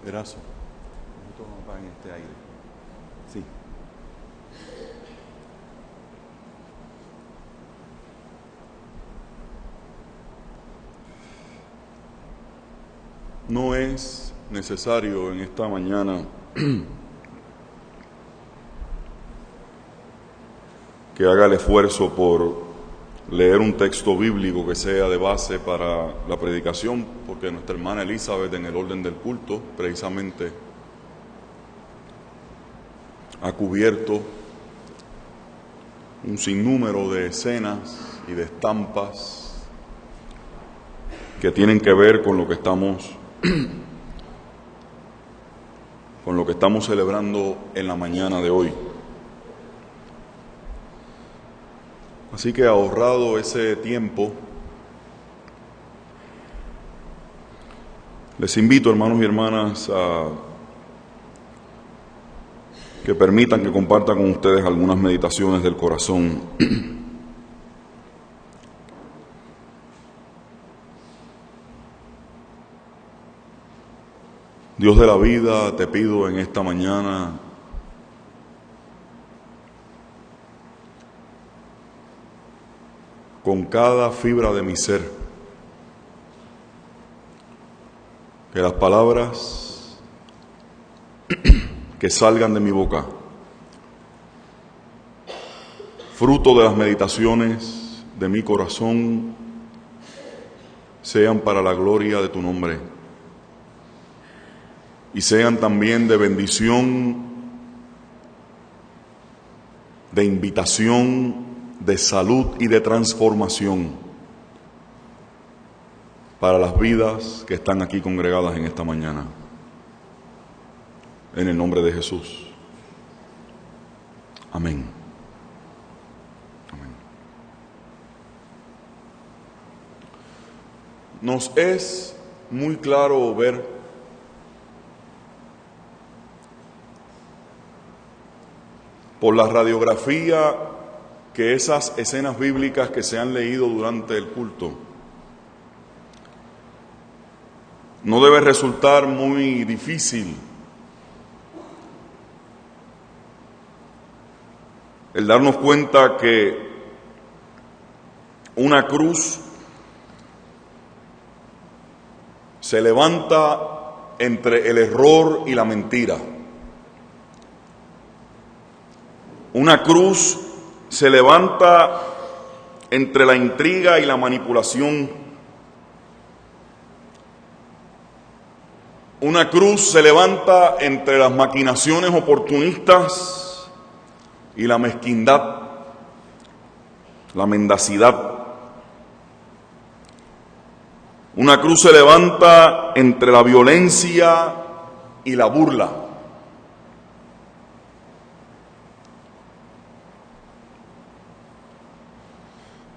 Erazo, nosotros vamos a apagar este aire. Sí. No es necesario en esta mañana que haga el esfuerzo por leer un texto bíblico que sea de base para la predicación, porque nuestra hermana Elizabeth, en el orden del culto, precisamente ha cubierto un sinnúmero de escenas y de estampas que tienen que ver con lo que estamos celebrando en la mañana de hoy. Así que, ahorrado ese tiempo, les invito, hermanos y hermanas, a que permitan que comparta con ustedes algunas meditaciones del corazón. Dios de la vida, te pido en esta mañana con cada fibra de mi ser, que las palabras que salgan de mi boca, fruto de las meditaciones de mi corazón, sean para la gloria de tu nombre y sean también de bendición, de invitación, de salud y de transformación para las vidas que están aquí congregadas en esta mañana. En el nombre de Jesús. Amén. Amén. Nos es muy claro ver por la radiografía que esas escenas bíblicas que se han leído durante el culto no debe resultar muy difícil el darnos cuenta que una cruz se levanta entre el error y la mentira. Una cruz se levanta entre la intriga y la manipulación. Una cruz se levanta entre las maquinaciones oportunistas y la mezquindad, la mendacidad. Una cruz se levanta entre la violencia y la burla.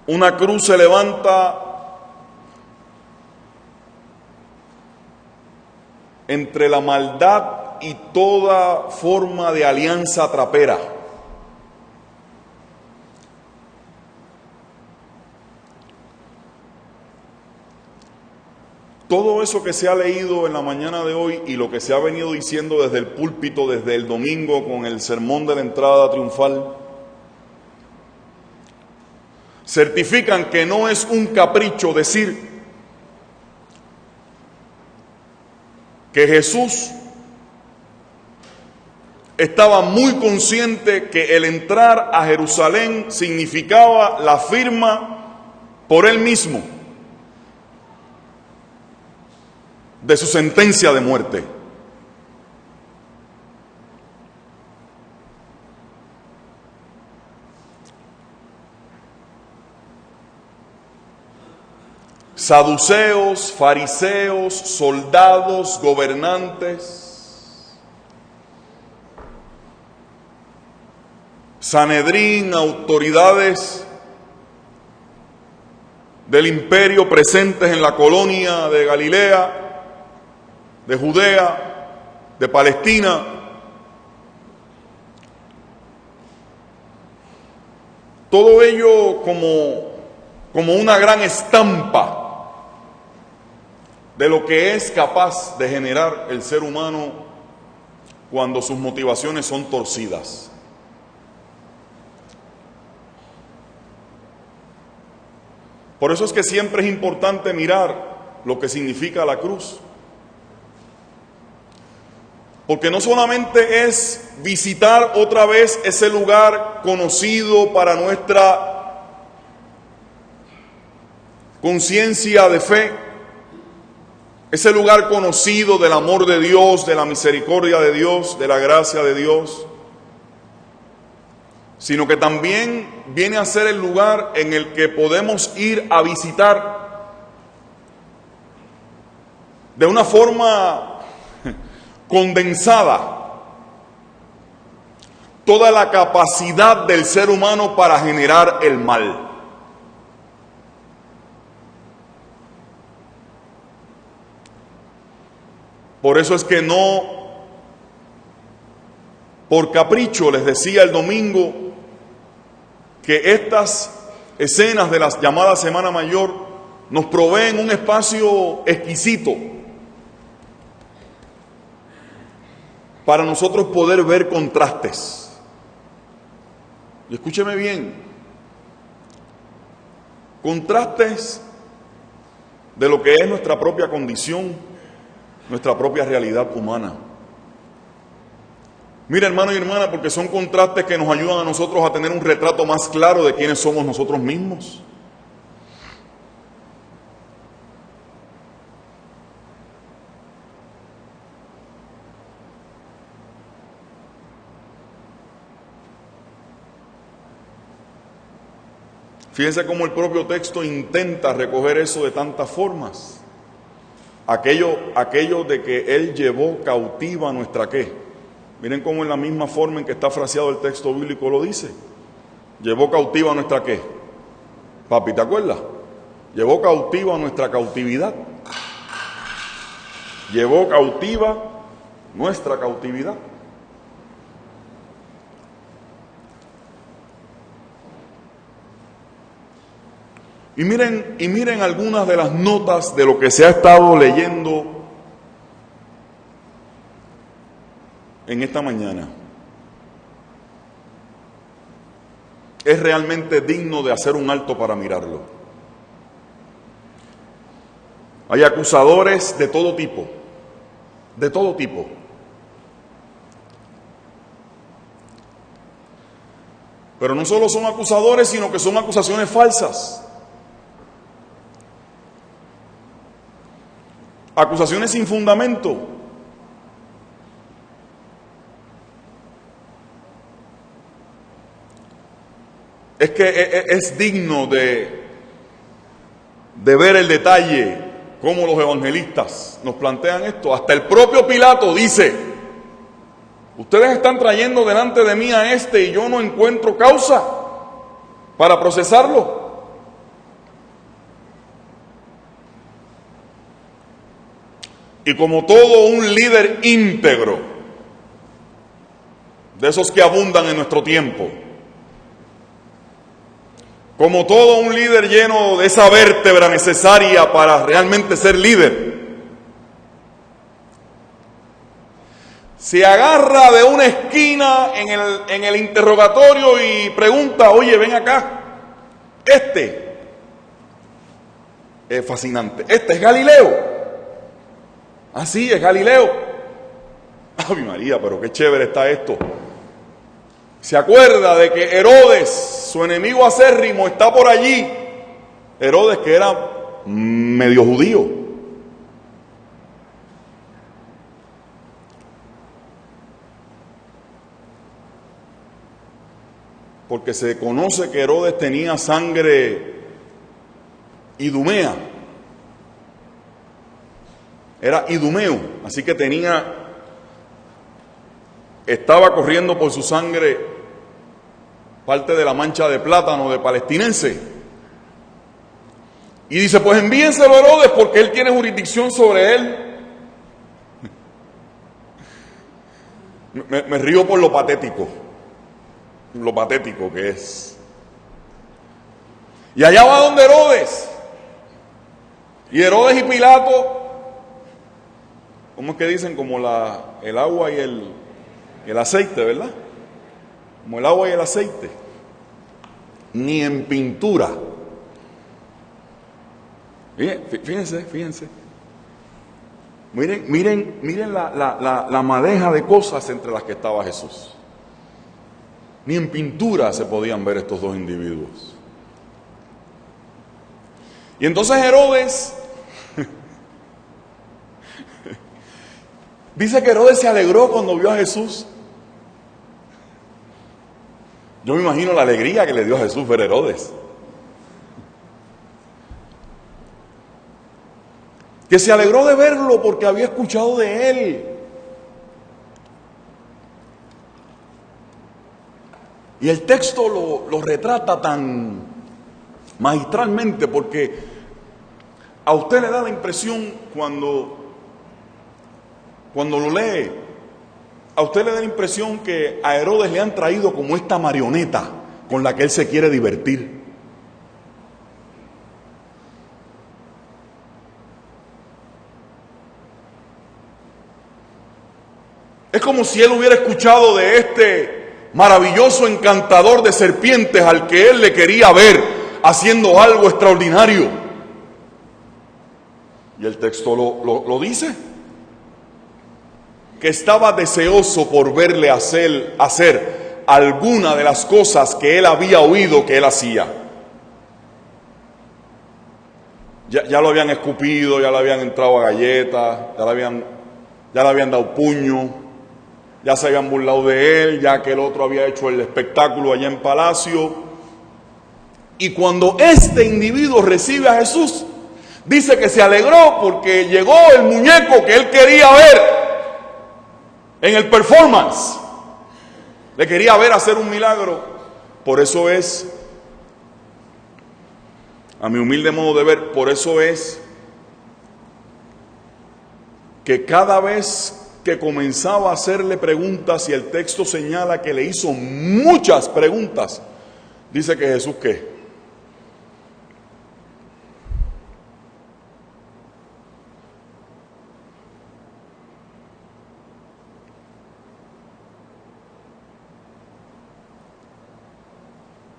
Una cruz se levanta entre la maldad y toda forma de alianza trapera. Todo eso que se ha leído en la mañana de hoy y lo que se ha venido diciendo desde el púlpito, desde el domingo con el sermón de la entrada triunfal, certifican que no es un capricho decir que Jesús estaba muy consciente que el entrar a Jerusalén significaba la firma por él mismo de su sentencia de muerte. Saduceos, fariseos, soldados, gobernantes, Sanedrín, autoridades del imperio presentes en la colonia de Galilea, de Judea, de Palestina, todo ello como una gran estampa de lo que es capaz de generar el ser humano cuando sus motivaciones son torcidas. Por eso es que siempre es importante mirar lo que significa la cruz. Porque no solamente es visitar otra vez ese lugar conocido para nuestra conciencia de fe, ese lugar conocido del amor de Dios, de la misericordia de Dios, de la gracia de Dios, sino que también viene a ser el lugar en el que podemos ir a visitar de una forma condensada toda la capacidad del ser humano para generar el mal. Por eso es que no, por capricho, les decía el domingo que estas escenas de la llamada Semana Mayor nos proveen un espacio exquisito para nosotros poder ver contrastes. Y escúcheme bien, contrastes de lo que es nuestra propia condición, nuestra propia realidad humana. Mira, hermano y hermana, porque son contrastes que nos ayudan a nosotros a tener un retrato más claro de quiénes somos nosotros mismos. Fíjense cómo el propio texto intenta recoger eso de tantas formas. Aquello de que Él llevó cautiva nuestra ¿qué? Miren cómo en la misma forma en que está fraseado el texto bíblico lo dice. Llevó cautiva nuestra ¿qué? Papi, ¿te acuerdas? Llevó cautiva nuestra cautividad. Llevó cautiva nuestra cautividad. Y miren algunas de las notas de lo que se ha estado leyendo en esta mañana. Es realmente digno de hacer un alto para mirarlo. Hay acusadores de todo tipo, de todo tipo. Pero no solo son acusadores, sino que son acusaciones falsas. Acusaciones sin fundamento. Es que es digno de ver el detalle, cómo los evangelistas nos plantean esto. Hasta el propio Pilato dice: ustedes están trayendo delante de mí a este y yo no encuentro causa para procesarlo. Y como todo un líder íntegro, de esos que abundan en nuestro tiempo, como todo un líder lleno de esa vértebra necesaria para realmente ser líder, se agarra de una esquina en el interrogatorio y pregunta: oye, ven acá, este es fascinante, este es Galileo. Así es Galileo. ¡Ay, María, pero qué chévere está esto! Se acuerda de que Herodes, su enemigo acérrimo, está por allí. Herodes, que era medio judío. Porque se conoce que Herodes tenía sangre idumea. Era idumeo, así que estaba corriendo por su sangre parte de la mancha de plátano de palestinense. Y dice: pues envíenselo a Herodes porque él tiene jurisdicción sobre él. Me río por lo patético que es. Y allá va donde Herodes. Y Herodes y Pilato ¿cómo es que dicen? Como el agua y el aceite, ¿verdad? Como el agua y el aceite. Ni en pintura. Fíjense. Miren la madeja de cosas entre las que estaba Jesús. Ni en pintura se podían ver estos dos individuos. Y entonces Herodes, dice que Herodes se alegró cuando vio a Jesús. Yo me imagino la alegría que le dio a Jesús ver a Herodes. Que se alegró de verlo porque había escuchado de él. Y el texto lo retrata tan magistralmente porque a usted le da la impresión cuando lo lee, a usted le da la impresión que a Herodes le han traído como esta marioneta con la que él se quiere divertir. Es como si él hubiera escuchado de este maravilloso encantador de serpientes al que él le quería ver haciendo algo extraordinario. Y el texto lo dice, que estaba deseoso por verle hacer alguna de las cosas que él había oído que él hacía. Ya lo habían escupido, ya le habían entrado a galletas, ya le habían dado puño, ya se habían burlado de él, ya que el otro había hecho el espectáculo allá en palacio. Y cuando este individuo recibe a Jesús, dice que se alegró porque llegó el muñeco que él quería ver en el performance. Le quería ver hacer un milagro. Por eso es, a mi humilde modo de ver, por eso es que cada vez que comenzaba a hacerle preguntas, y el texto señala que le hizo muchas preguntas, dice que Jesús ¿qué?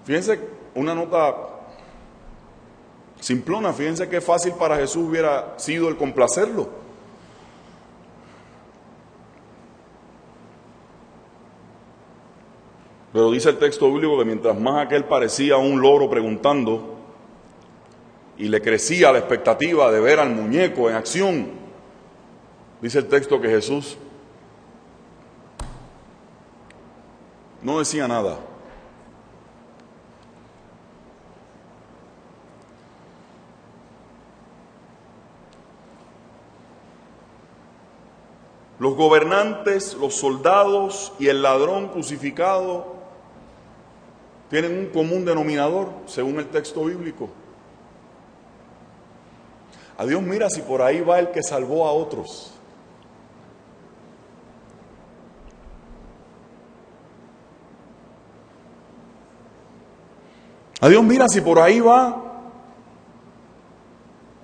Fíjense, una nota simplona, fíjense qué fácil para Jesús hubiera sido el complacerlo. Pero dice el texto bíblico que mientras más aquel parecía un loro preguntando y le crecía la expectativa de ver al muñeco en acción, dice el texto que Jesús no decía nada. Los gobernantes, los soldados y el ladrón crucificado tienen un común denominador, según el texto bíblico. A Dios mira si por ahí va el que salvó a otros. A Dios mira si por ahí va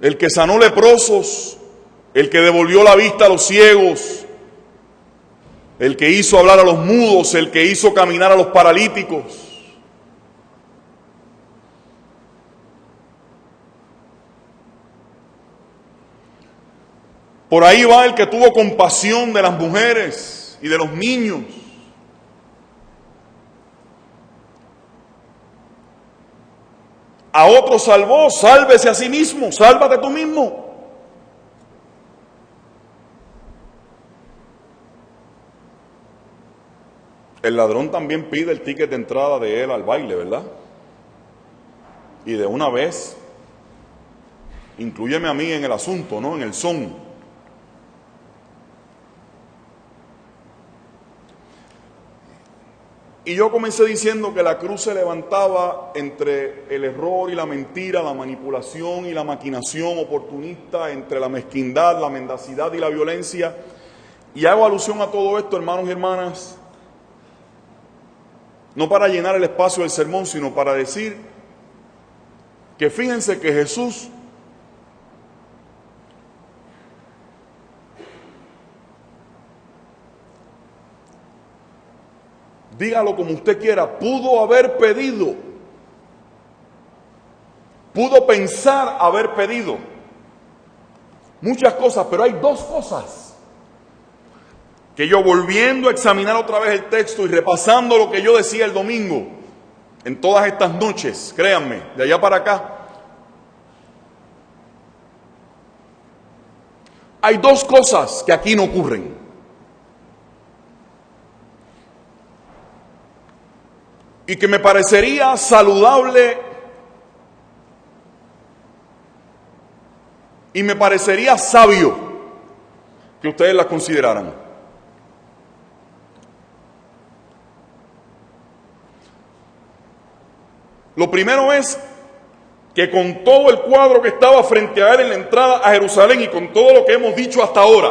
el que sanó leprosos, el que devolvió la vista a los ciegos, el que hizo hablar a los mudos, el que hizo caminar a los paralíticos. Por ahí va el que tuvo compasión de las mujeres y de los niños. A otro salvó, sálvese a sí mismo, sálvate tú mismo. El ladrón también pide el ticket de entrada de él al baile, ¿verdad? Y de una vez, inclúyeme a mí en el asunto, ¿no? En el son. Y yo comencé diciendo que la cruz se levantaba entre el error y la mentira, la manipulación y la maquinación oportunista, entre la mezquindad, la mendacidad y la violencia. Y hago alusión a todo esto, hermanos y hermanas, no para llenar el espacio del sermón, sino para decir que fíjense que Jesús dígalo como usted quiera, pudo haber pedido, pudo pensar haber pedido muchas cosas, pero hay dos cosas que yo, volviendo a examinar otra vez el texto y repasando lo que yo decía el domingo, en todas estas noches, créanme, de allá para acá, hay dos cosas que aquí no ocurren. Y que me parecería saludable y me parecería sabio que ustedes las consideraran. Lo primero es que con todo el cuadro que estaba frente a él en la entrada a Jerusalén y con todo lo que hemos dicho hasta ahora,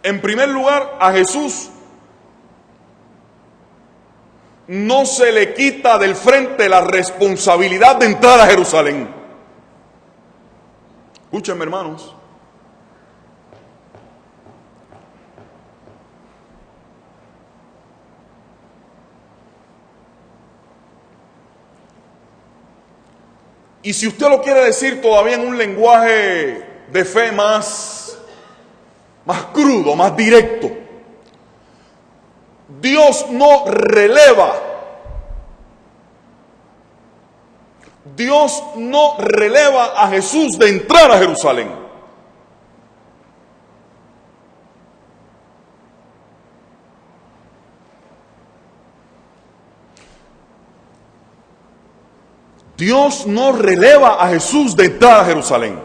en primer lugar, a Jesús no se le quita del frente la responsabilidad de entrar a Jerusalén. Escúchenme, hermanos. Y si usted lo quiere decir todavía en un lenguaje de fe más crudo, más directo, Dios no releva a Jesús de entrar a Jerusalén. Dios no releva a Jesús de entrar a Jerusalén.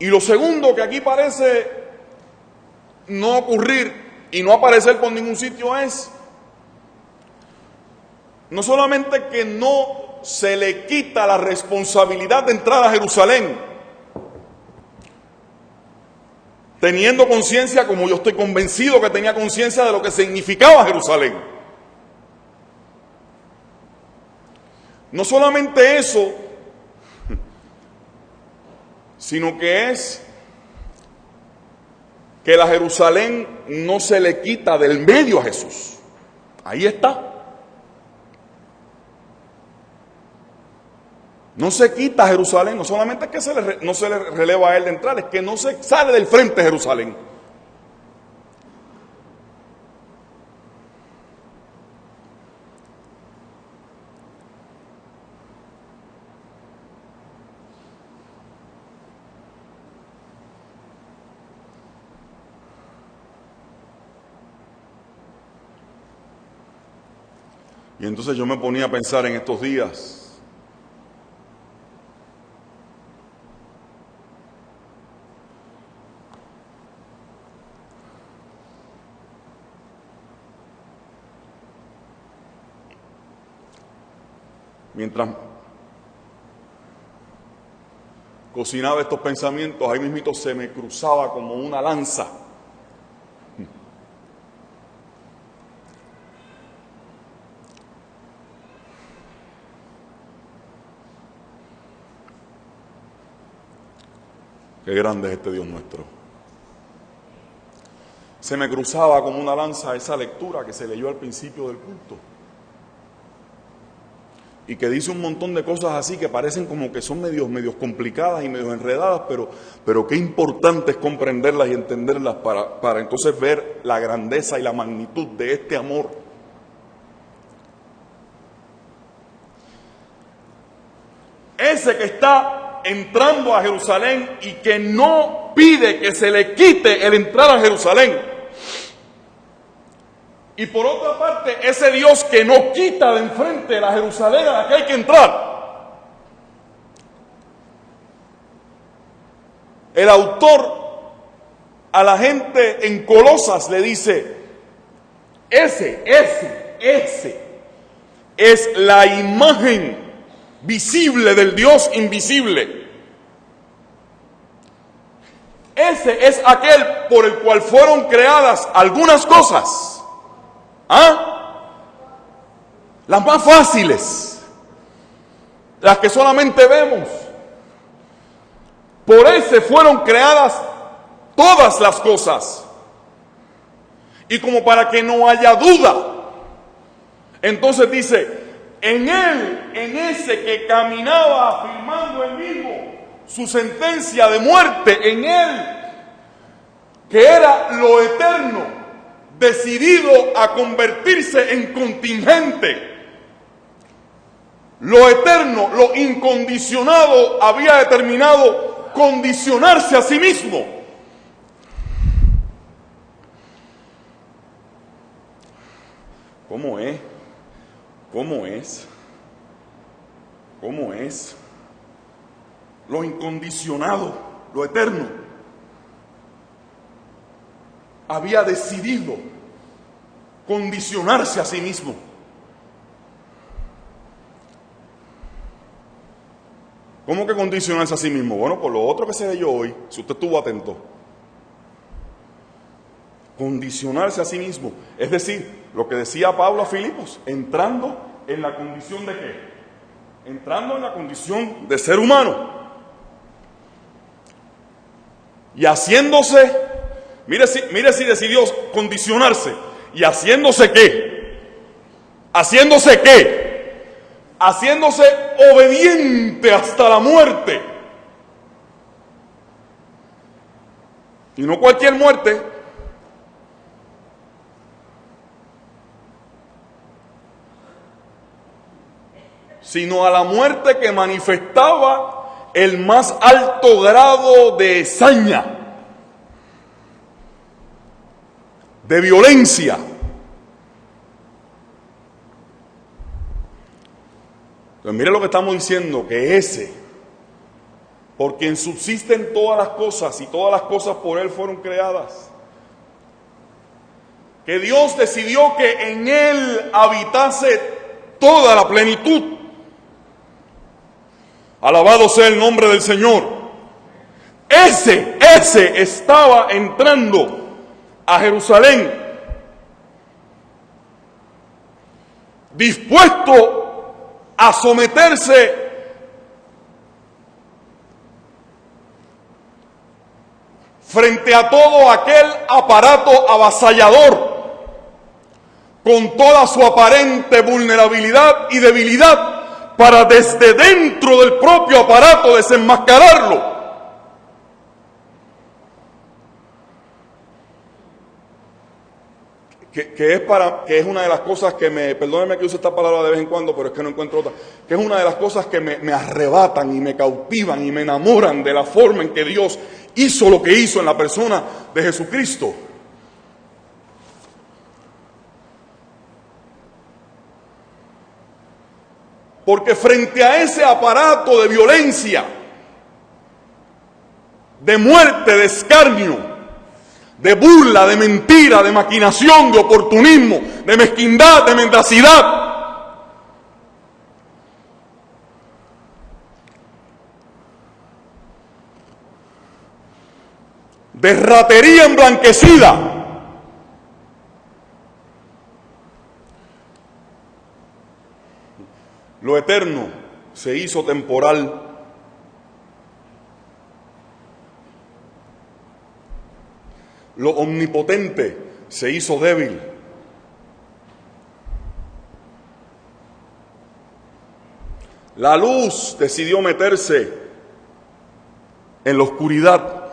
Y lo segundo que aquí parece no ocurrir y no aparecer por ningún sitio es no solamente que no se le quita la responsabilidad de entrar a Jerusalén, teniendo conciencia, como yo estoy convencido que tenía conciencia de lo que significaba Jerusalén. No solamente eso, sino que es que la Jerusalén no se le quita del medio a Jesús. Ahí está. No se quita Jerusalén, no solamente es que no se le releva a él de entrar, es que no se sale del frente de Jerusalén. Y entonces yo me ponía a pensar en estos días, mientras cocinaba estos pensamientos, ahí mismito se me cruzaba como una lanza qué grande es este Dios nuestro. Se me cruzaba como una lanza esa lectura que se leyó al principio del culto y que dice un montón de cosas así que parecen como que son medios complicadas y medios enredadas, pero qué importante es comprenderlas y entenderlas para entonces ver la grandeza y la magnitud de este amor. Ese que está entrando a Jerusalén y que no pide que se le quite el entrar a Jerusalén. Y por otra parte, ese Dios que no quita de enfrente la Jerusalén a la que hay que entrar. El autor a la gente en Colosas le dice, ese es la imagen visible del Dios invisible. Ese es aquel por el cual fueron creadas algunas cosas. Las más fáciles, las que solamente vemos. Por ese fueron creadas todas las cosas. Y como para que no haya duda, entonces dice, en él, en ese que caminaba afirmando él mismo su sentencia de muerte, en él, que era lo eterno, decidido a convertirse en contingente. Lo eterno, lo incondicionado, había determinado condicionarse a sí mismo. ¿Cómo es? ¿Cómo es? ¿Cómo es? Lo incondicionado, lo eterno, había decidido condicionarse a sí mismo. ¿Cómo que condicionarse a sí mismo? Bueno, por lo otro que se leyó hoy, si usted estuvo atento. Condicionarse a sí mismo. Es decir, lo que decía Pablo a Filipos, entrando en la condición de ¿qué? Entrando en la condición de ser humano. Y haciéndose, mire si decidió condicionarse. ¿Y haciéndose qué? ¿Haciéndose qué? Haciéndose obediente hasta la muerte. Y no cualquier muerte. Sino a la muerte que manifestaba el más alto grado de saña, de violencia. Entonces, mire lo que estamos diciendo, que ese, por quien subsisten todas las cosas y todas las cosas por él fueron creadas, que Dios decidió que en él habitase toda la plenitud. Alabado sea el nombre del Señor. Ese estaba entrando a Jerusalén, dispuesto a someterse frente a todo aquel aparato avasallador, con toda su aparente vulnerabilidad y debilidad, para desde dentro del propio aparato desenmascararlo. Que es una de las cosas que perdónenme que use esta palabra de vez en cuando, pero es que no encuentro otra, que es una de las cosas que me arrebatan y me cautivan y me enamoran de la forma en que Dios hizo lo que hizo en la persona de Jesucristo. Porque frente a ese aparato de violencia, de muerte, de escarnio, de burla, de mentira, de maquinación, de oportunismo, de mezquindad, de mendacidad, de ratería emblanquecida, lo eterno se hizo temporal. Lo omnipotente se hizo débil. La luz decidió meterse en la oscuridad.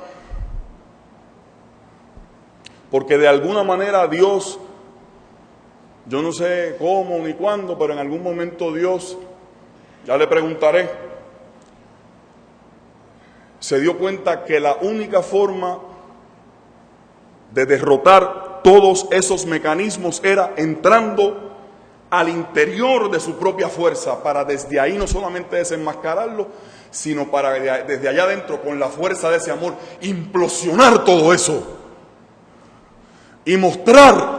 Porque de alguna manera Dios, yo no sé cómo ni cuándo, pero en algún momento Dios, ya le preguntaré, se dio cuenta que la única forma de derrotar todos esos mecanismos era entrando al interior de su propia fuerza, para desde ahí no solamente desenmascararlo, sino para desde allá adentro, con la fuerza de ese amor, implosionar todo eso y mostrar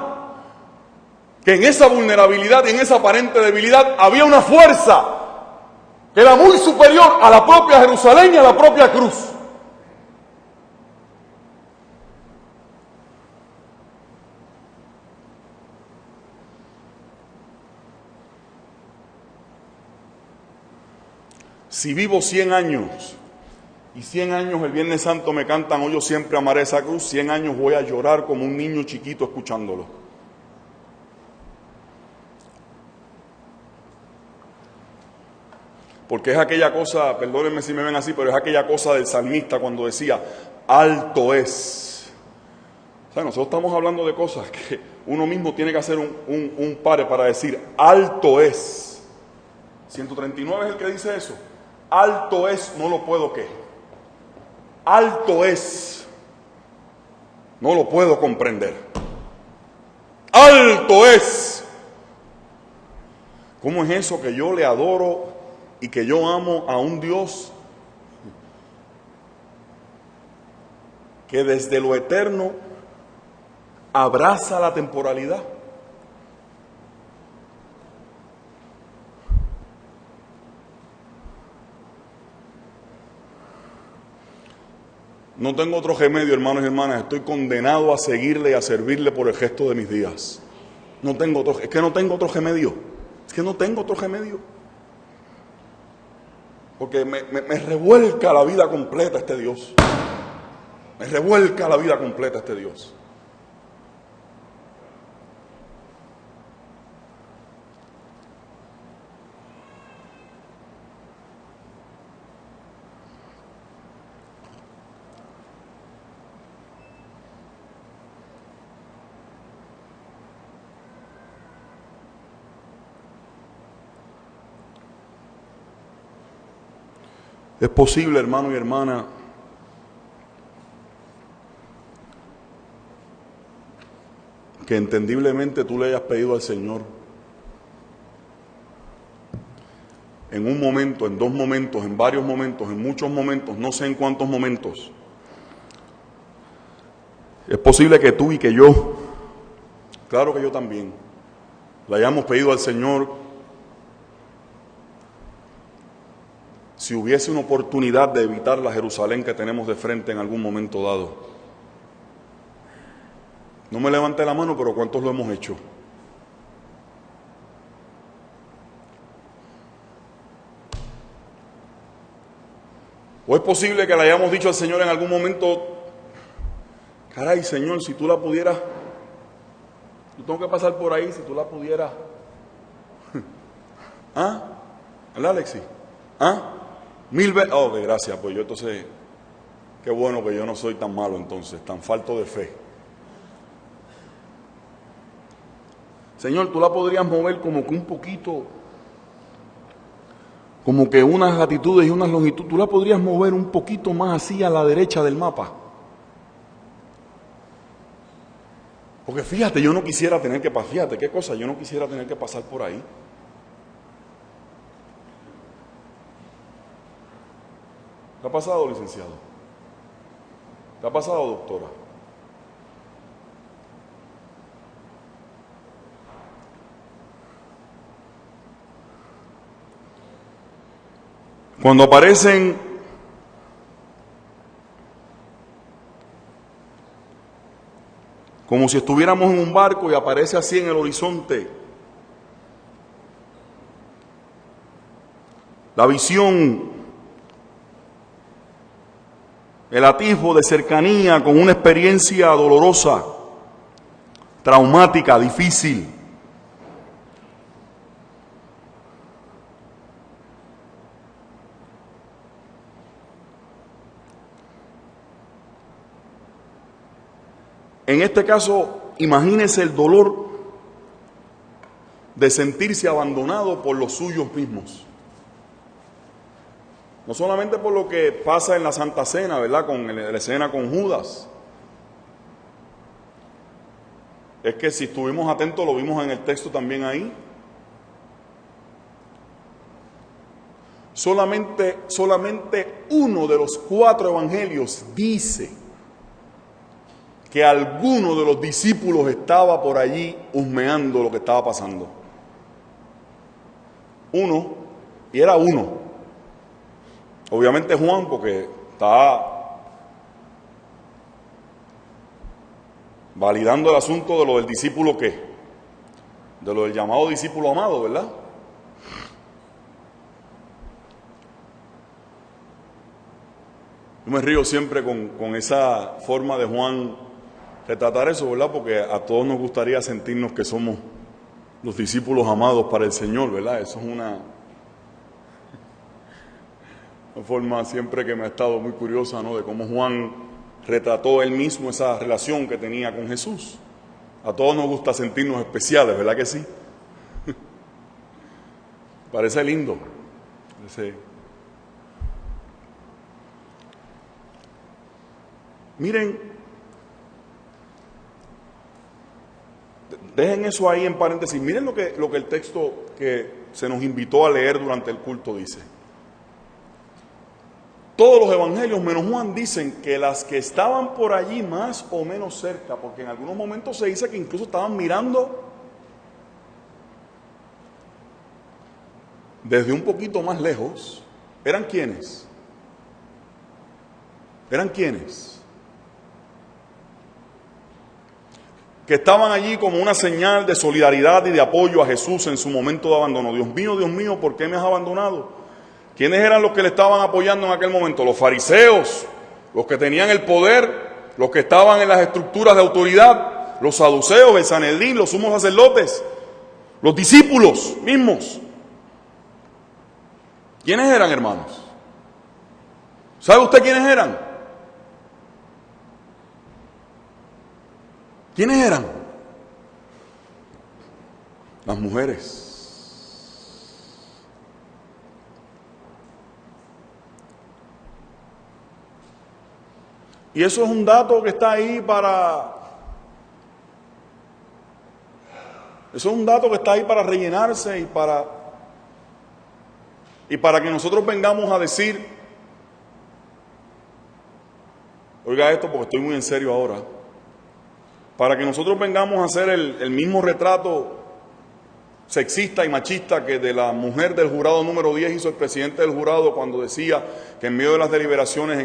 que en esa vulnerabilidad y en esa aparente debilidad había una fuerza que era muy superior a la propia Jerusalén y a la propia cruz. Si vivo 100 años Y 100 años el Viernes Santo me cantan, hoy yo siempre amaré esa cruz. 100 años voy a llorar como un niño chiquito escuchándolo. Porque es aquella cosa, perdónenme si me ven así, pero es aquella cosa del salmista cuando decía, alto es. O sea, nosotros estamos hablando de cosas que uno mismo tiene que hacer un pare para decir, alto es. 139 es el que dice eso. Alto es, no lo puedo ¿qué? Alto es. No lo puedo comprender. Alto es. ¿Cómo es eso que yo le adoro y que yo amo a un Dios que desde lo eterno abraza la temporalidad? No tengo otro remedio, hermanos y hermanas. Estoy condenado a seguirle y a servirle por el resto de mis días. No tengo otro, es que no tengo otro remedio. Es que no tengo otro remedio. Porque me revuelca la vida completa este Dios. Me revuelca la vida completa este Dios. Es posible, hermano y hermana, que entendiblemente tú le hayas pedido al Señor en un momento, en dos momentos, en varios momentos, en muchos momentos, no sé en cuántos momentos. Es posible que tú y que yo, claro que yo también, le hayamos pedido al Señor si hubiese una oportunidad de evitar la Jerusalén que tenemos de frente en algún momento dado. No me levanté la mano, pero ¿cuántos lo hemos hecho? ¿O es posible que le hayamos dicho al Señor en algún momento, caray, Señor, si tú la pudieras, yo tengo que pasar por ahí, si tú la pudieras? ¿Ah? ¿Verdad, Alexis? ¿Ah? 1000 veces. Oh, gracias, pues yo entonces, qué bueno que yo no soy tan malo entonces, tan falto de fe. Señor, tú la podrías mover como que un poquito, como que unas latitudes y unas longitudes, tú la podrías mover un poquito más así a la derecha del mapa. Porque fíjate, yo no quisiera tener que pasar, fíjate qué cosa, yo no quisiera tener que pasar por ahí. ¿Te ha pasado, licenciado? ¿Te ha pasado, doctora? Cuando aparecen como si estuviéramos en un barco y aparece así en el horizonte la visión, el atisbo de cercanía con una experiencia dolorosa, traumática, difícil. En este caso, imagínese el dolor de sentirse abandonado por los suyos mismos. No solamente por lo que pasa en la Santa Cena, ¿verdad? Con la escena con Judas. Es que si estuvimos atentos, lo vimos en el texto también ahí. Solamente uno de los 4 evangelios dice que alguno de los discípulos estaba por allí husmeando lo que estaba pasando. Uno, y era uno. Obviamente Juan, porque está validando el asunto de lo del discípulo ¿qué? De lo del llamado discípulo amado, ¿verdad? Yo me río siempre con esa forma de Juan retratar eso, ¿verdad? Porque a todos nos gustaría sentirnos que somos los discípulos amados para el Señor, ¿verdad? Eso es una forma siempre que me ha estado muy curiosa, ¿no? De cómo Juan retrató él mismo esa relación que tenía con Jesús. A todos nos gusta sentirnos especiales, ¿verdad que sí? Parece lindo. Miren, dejen eso ahí en paréntesis. Miren lo que el texto que se nos invitó a leer durante el culto dice. Todos los evangelios, menos Juan, dicen que las que estaban por allí más o menos cerca, porque en algunos momentos se dice que incluso estaban mirando desde un poquito más lejos. ¿Eran quiénes? ¿Eran quiénes? Que estaban allí como una señal de solidaridad y de apoyo a Jesús en su momento de abandono. Dios mío, ¿por qué me has abandonado? ¿Quiénes eran los que le estaban apoyando en aquel momento? Los fariseos, los que tenían el poder, los que estaban en las estructuras de autoridad, los saduceos, el Sanedrín, los sumos sacerdotes, los discípulos mismos. ¿Quiénes eran, hermanos? ¿Sabe usted quiénes eran? ¿Quiénes eran? Las mujeres. Y eso es un dato que está ahí para... Eso es un dato que está ahí para rellenarse y para que nosotros vengamos a decir, oiga esto porque estoy muy en serio ahora, para que nosotros vengamos a hacer el mismo retrato sexista y machista que de la mujer del jurado número 10 hizo el presidente del jurado cuando decía que en medio de las deliberaciones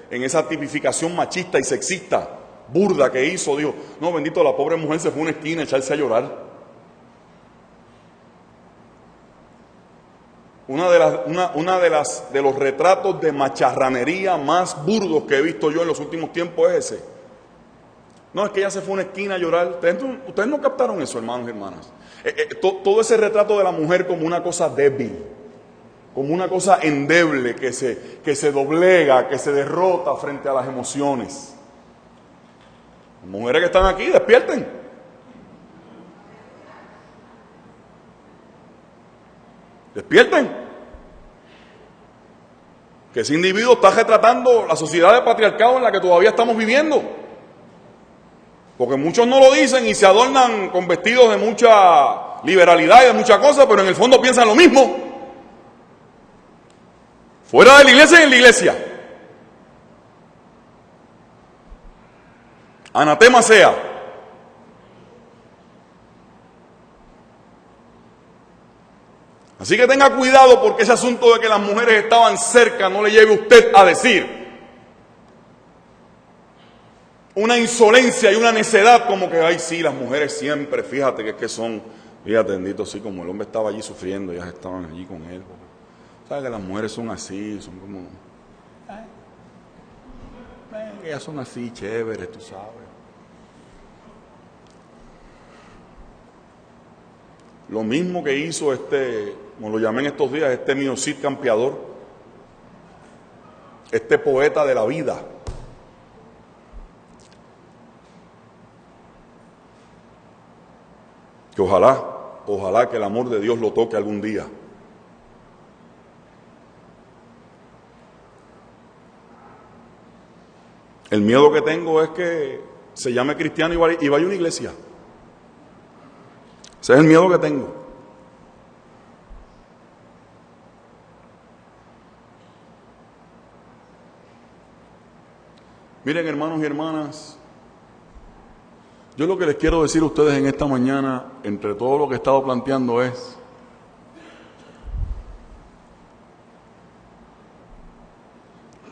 en esa tipificación machista y sexista burda que hizo, dijo, no, bendito, la pobre mujer se fue a una esquina a echarse a llorar. De los retratos de macharranería más burdos que he visto yo en los últimos tiempos es ese. No, es que ella se fue a una esquina a llorar. Ustedes no captaron eso, hermanos y hermanas. Todo ese retrato de la mujer como una cosa débil, como una cosa endeble, que se doblega, que se derrota frente a las emociones. Las mujeres que están aquí, despierten. Despierten. Que ese individuo está retratando la sociedad de patriarcado en la que todavía estamos viviendo. Porque muchos no lo dicen y se adornan con vestidos de mucha liberalidad y de muchas cosas, pero en el fondo piensan lo mismo. Fuera de la iglesia y en la iglesia. Anatema sea. Así que tenga cuidado porque ese asunto de que las mujeres estaban cerca no le lleve usted a decir una insolencia y una necedad como que, ay sí, las mujeres siempre, fíjate que es que son, fíjate, bendito, sí, como el hombre estaba allí sufriendo, ellas estaban allí con él. ¿Sabes que las mujeres son así, son como, ellas son así, chéveres, tú sabes? Lo mismo que hizo como lo llamé en estos días, este Miocid campeador, este poeta de la vida. Que ojalá que el amor de Dios lo toque algún día. El miedo que tengo es que se llame cristiano y vaya a una iglesia. Ese es el miedo que tengo. Miren, hermanos y hermanas, yo lo que les quiero decir a ustedes en esta mañana, entre todo lo que he estado planteando, es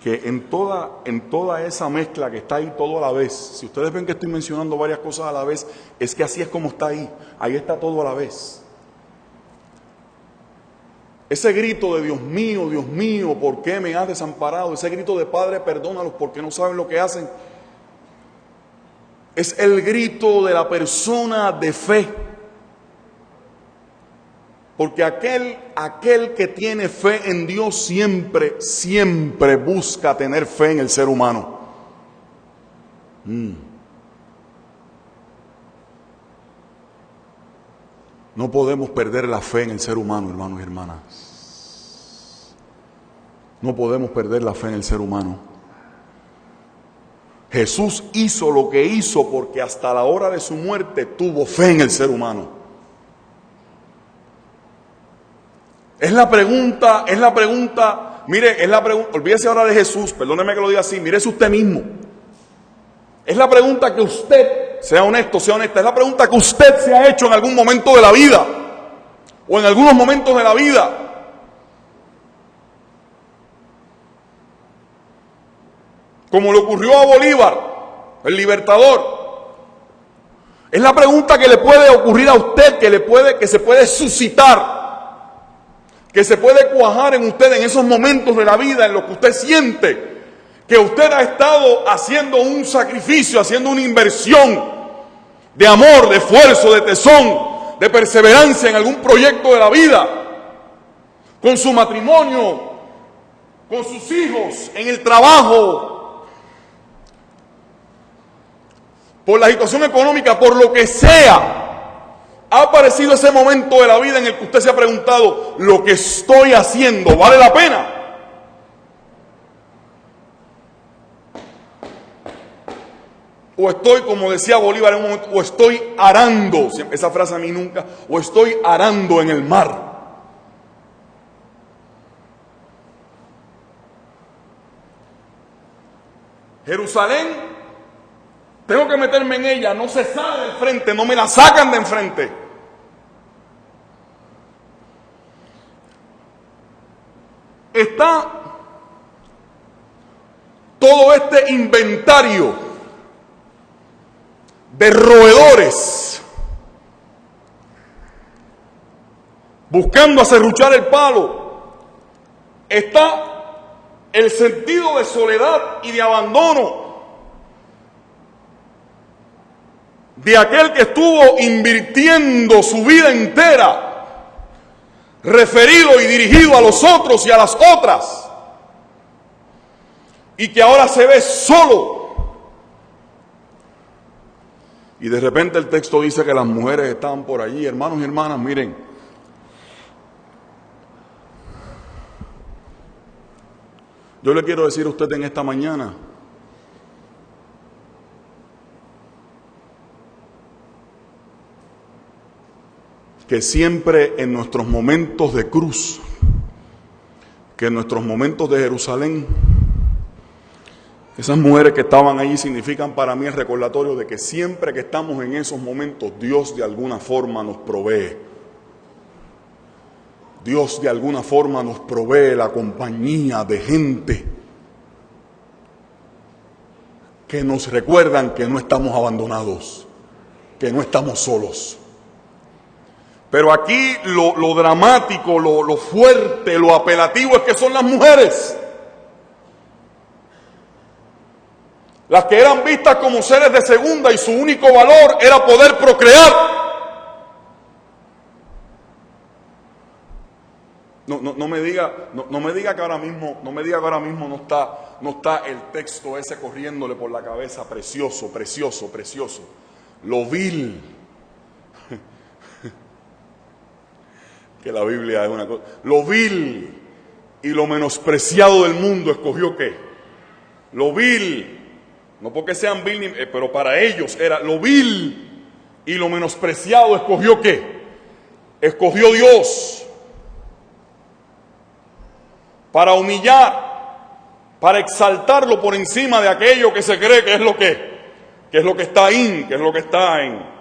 que en toda esa mezcla que está ahí todo a la vez, si ustedes ven que estoy mencionando varias cosas a la vez, es que así es como está ahí está todo a la vez. Ese grito de Dios mío, ¿por qué me has desamparado? Ese grito de Padre, perdónalos porque no saben lo que hacen. Es el grito de la persona de fe. Porque aquel que tiene fe en Dios siempre busca tener fe en el ser humano. No podemos perder la fe en el ser humano, hermanos y hermanas. No podemos perder la fe en el ser humano. Jesús hizo lo que hizo porque hasta la hora de su muerte tuvo fe en el ser humano. Es la pregunta, mire, olvídese ahora de Jesús, perdóneme que lo diga así, mírese usted mismo. Es la pregunta que usted, sea honesto, sea honesta, es la pregunta que usted se ha hecho en algún momento de la vida, o en algunos momentos de la vida. Como le ocurrió a Bolívar, el libertador. Es la pregunta que le puede ocurrir a usted, que se puede suscitar, que se puede cuajar en usted en esos momentos de la vida en los que usted siente que usted ha estado haciendo un sacrificio, haciendo una inversión de amor, de esfuerzo, de tesón, de perseverancia en algún proyecto de la vida, con su matrimonio, con sus hijos, en el trabajo, por la situación económica, por lo que sea. Ha aparecido ese momento de la vida en el que usted se ha preguntado, ¿lo que estoy haciendo vale la pena? O estoy, como decía Bolívar en un momento, o estoy arando, esa frase a mí nunca, o estoy arando en el mar. Jerusalén, tengo que meterme en ella, no se sale del frente, no me la sacan de enfrente. Está todo este inventario de roedores buscando aserruchar el palo. Está el sentido de soledad y de abandono de aquel que estuvo invirtiendo su vida entera referido y dirigido a los otros y a las otras, y que ahora se ve solo. Y de repente el texto dice que las mujeres estaban por allí. Hermanos y hermanas, miren, yo le quiero decir a usted en esta mañana que siempre en nuestros momentos de cruz, que en nuestros momentos de Jerusalén, esas mujeres que estaban allí significan para mí el recordatorio de que siempre que estamos en esos momentos, Dios de alguna forma nos provee. Dios de alguna forma nos provee la compañía de gente que nos recuerdan que no estamos abandonados, que no estamos solos. Pero aquí lo dramático, lo fuerte, lo apelativo es que son las mujeres. Las que eran vistas como seres de segunda y su único valor era poder procrear. No me diga que ahora mismo no está el texto ese corriéndole por la cabeza, precioso. Lo vil. Que la Biblia es una cosa. Lo vil y lo menospreciado del mundo escogió ¿qué? Lo vil. No porque sean vil, pero para ellos era lo vil y lo menospreciado escogió ¿qué? Escogió Dios. Para humillar, para exaltarlo por encima de aquello que se cree que es lo que está en.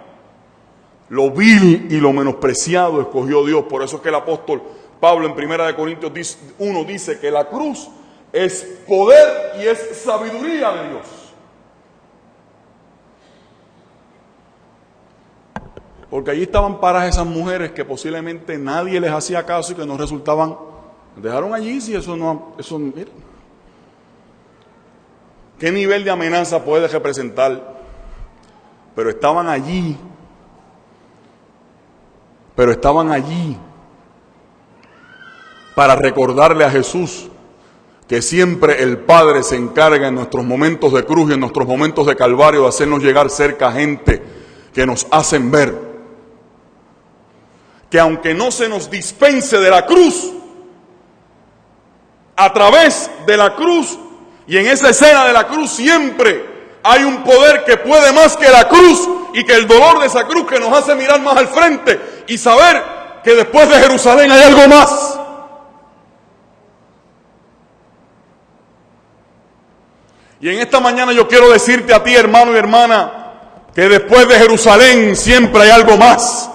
Lo vil y lo menospreciado escogió Dios. Por eso es que el apóstol Pablo en 1 Corintios 1 dice que la cruz es poder y es sabiduría de Dios. Porque allí estaban paradas esas mujeres que posiblemente nadie les hacía caso y que no resultaban. Dejaron allí, si eso no. Mira. ¿Qué nivel de amenaza puede representar? Pero estaban allí. Para recordarle a Jesús que siempre el Padre se encarga en nuestros momentos de cruz y en nuestros momentos de calvario de hacernos llegar cerca a gente que nos hacen ver que aunque no se nos dispense de la cruz, a través de la cruz y en esa escena de la cruz siempre hay un poder que puede más que la cruz y que el dolor de esa cruz que nos hace mirar más al frente y saber que después de Jerusalén hay algo más. Y en esta mañana yo quiero decirte a ti, hermano y hermana, que después de Jerusalén siempre hay algo más.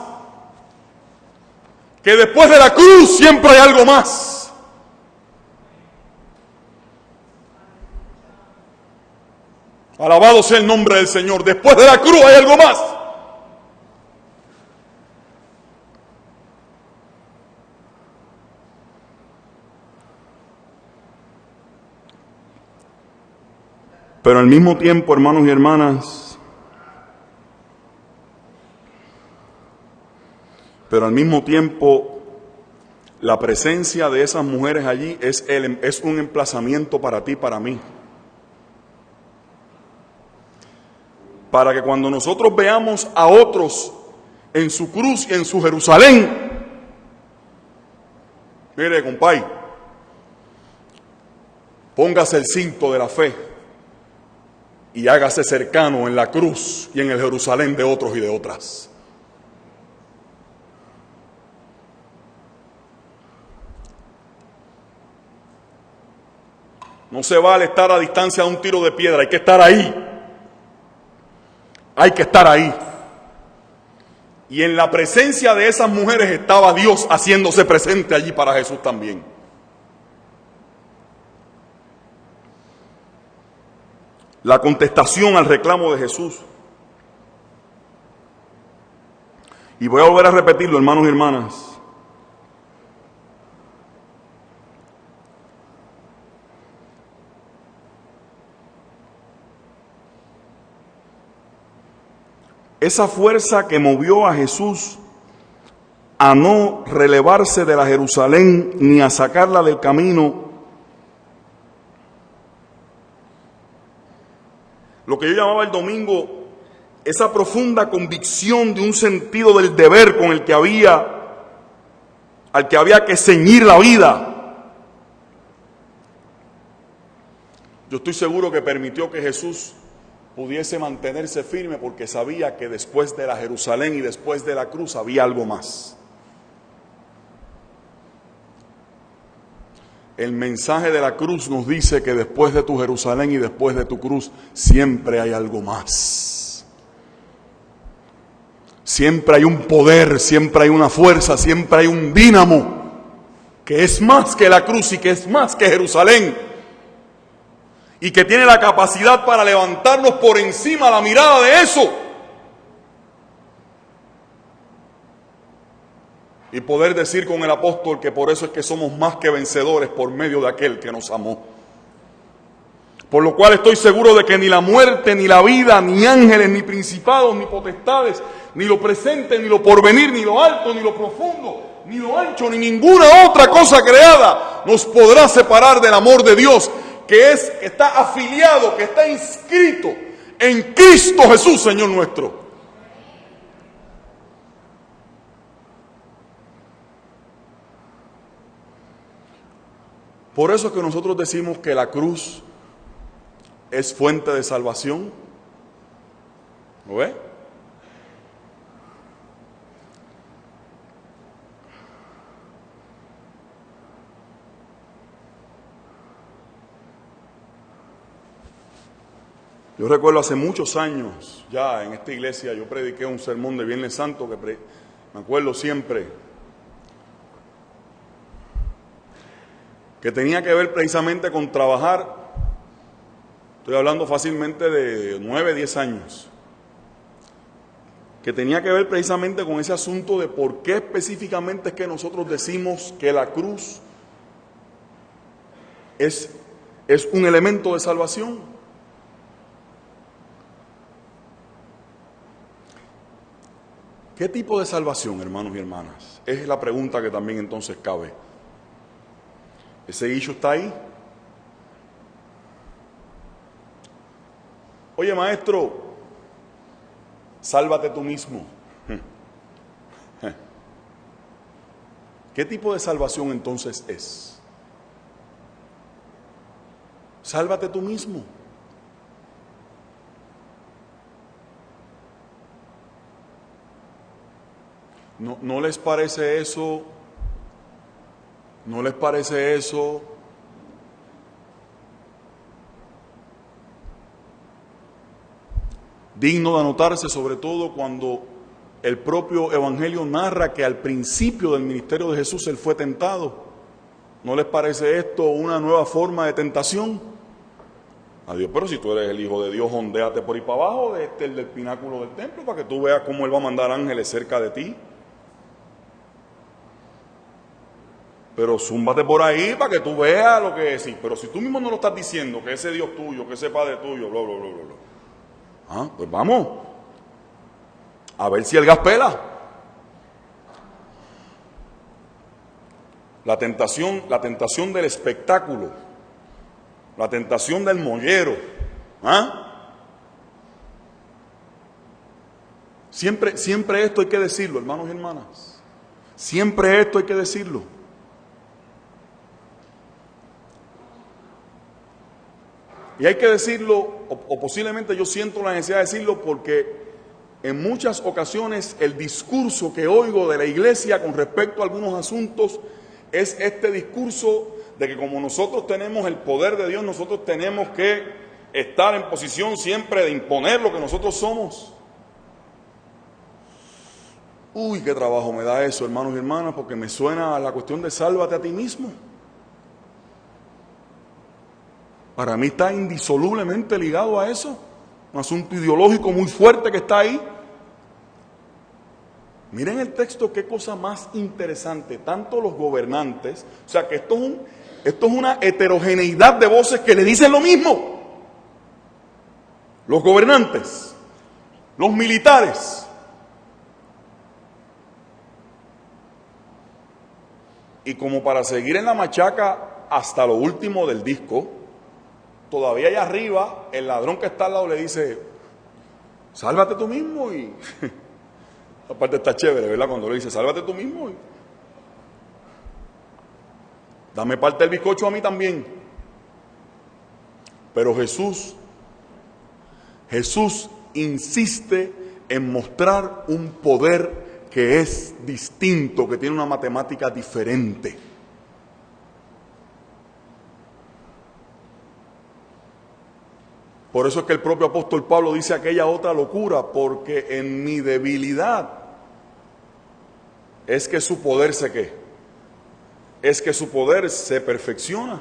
Que después de la cruz siempre hay algo más. Alabado sea el nombre del Señor. Después de la cruz hay algo más. Pero al mismo tiempo, hermanos y hermanas, la presencia de esas mujeres allí es un emplazamiento para ti, para mí. Para que cuando nosotros veamos a otros en su cruz y en su Jerusalén, mire, compay, póngase el cinto de la fe y hágase cercano en la cruz y en el Jerusalén de otros y de otras. No se vale estar a distancia de un tiro de piedra, hay que estar ahí. Hay que estar ahí. Y en la presencia de esas mujeres estaba Dios haciéndose presente allí para Jesús también. La contestación al reclamo de Jesús. Y voy a volver a repetirlo, hermanos y hermanas. Esa fuerza que movió a Jesús a no relevarse de la Jerusalén ni a sacarla del camino, lo que yo llamaba el domingo, esa profunda convicción de un sentido del deber con el que al que había que ceñir la vida. Yo estoy seguro que permitió que Jesús pudiese mantenerse firme porque sabía que después de la Jerusalén y después de la cruz había algo más. El mensaje de la cruz nos dice que después de tu Jerusalén y después de tu cruz siempre hay algo más. Siempre hay un poder, siempre hay una fuerza, siempre hay un dínamo que es más que la cruz y que es más que Jerusalén y que tiene la capacidad para levantarnos por encima la mirada de eso y poder decir con el apóstol que por eso es que somos más que vencedores por medio de aquel que nos amó. Por lo cual estoy seguro de que ni la muerte, ni la vida, ni ángeles, ni principados, ni potestades, ni lo presente, ni lo porvenir, ni lo alto, ni lo profundo, ni lo ancho, ni ninguna otra cosa creada nos podrá separar del amor de Dios, que está afiliado, que está inscrito en Cristo Jesús, Señor nuestro. Por eso es que nosotros decimos que la cruz es fuente de salvación. ¿Lo ve? Yo recuerdo hace muchos años, ya en esta iglesia, yo prediqué un sermón de Viernes Santo que me acuerdo siempre, que tenía que ver precisamente con trabajar. Estoy hablando fácilmente de 9, 10 años. que tenía que ver precisamente con ese asunto de por qué específicamente es que nosotros decimos que la cruz es un elemento de salvación. ¿Qué tipo de salvación, hermanos y hermanas? Es la pregunta que también entonces cabe. ¿Ese issue está ahí? Oye, maestro, sálvate tú mismo. ¿Qué tipo de salvación entonces es? Sálvate tú mismo. ¿No les parece eso? ¿No les parece eso digno de anotarse, sobre todo cuando el propio Evangelio narra que al principio del ministerio de Jesús Él fue tentado? ¿No les parece esto una nueva forma de tentación? Adiós, pero si tú eres el Hijo de Dios, ondéate por ahí para abajo del pináculo del templo para que tú veas cómo Él va a mandar ángeles cerca de ti. Pero zúmbate por ahí para que tú veas lo que es. Pero si tú mismo no lo estás diciendo, que ese Dios tuyo, que ese Padre tuyo, bla, bla, bla, bla, bla. Pues vamos a ver si el gas pela. La tentación del espectáculo, la tentación del mollero. Siempre esto hay que decirlo, hermanos y hermanas. Siempre esto hay que decirlo. Y hay que decirlo, o posiblemente yo siento la necesidad de decirlo, porque en muchas ocasiones el discurso que oigo de la iglesia con respecto a algunos asuntos es este discurso de que como nosotros tenemos el poder de Dios, nosotros tenemos que estar en posición siempre de imponer lo que nosotros somos. Uy, qué trabajo me da eso, hermanos y hermanas, porque me suena a la cuestión de sálvate a ti mismo. Para mí está indisolublemente ligado a eso, un asunto ideológico muy fuerte que está ahí. Miren el texto, qué cosa más interesante, tanto los gobernantes, o sea que esto es una heterogeneidad de voces que le dicen lo mismo. Los gobernantes, los militares, y como para seguir en la machaca hasta lo último del disco, todavía allá arriba, el ladrón que está al lado le dice, sálvate tú mismo. Y aparte está chévere, ¿verdad? Cuando le dice, sálvate tú mismo. Y dame parte del bizcocho a mí también. Pero Jesús insiste en mostrar un poder que es distinto, que tiene una matemática diferente. Por eso es que el propio apóstol Pablo dice aquella otra locura, porque en mi debilidad es que su poder se perfecciona.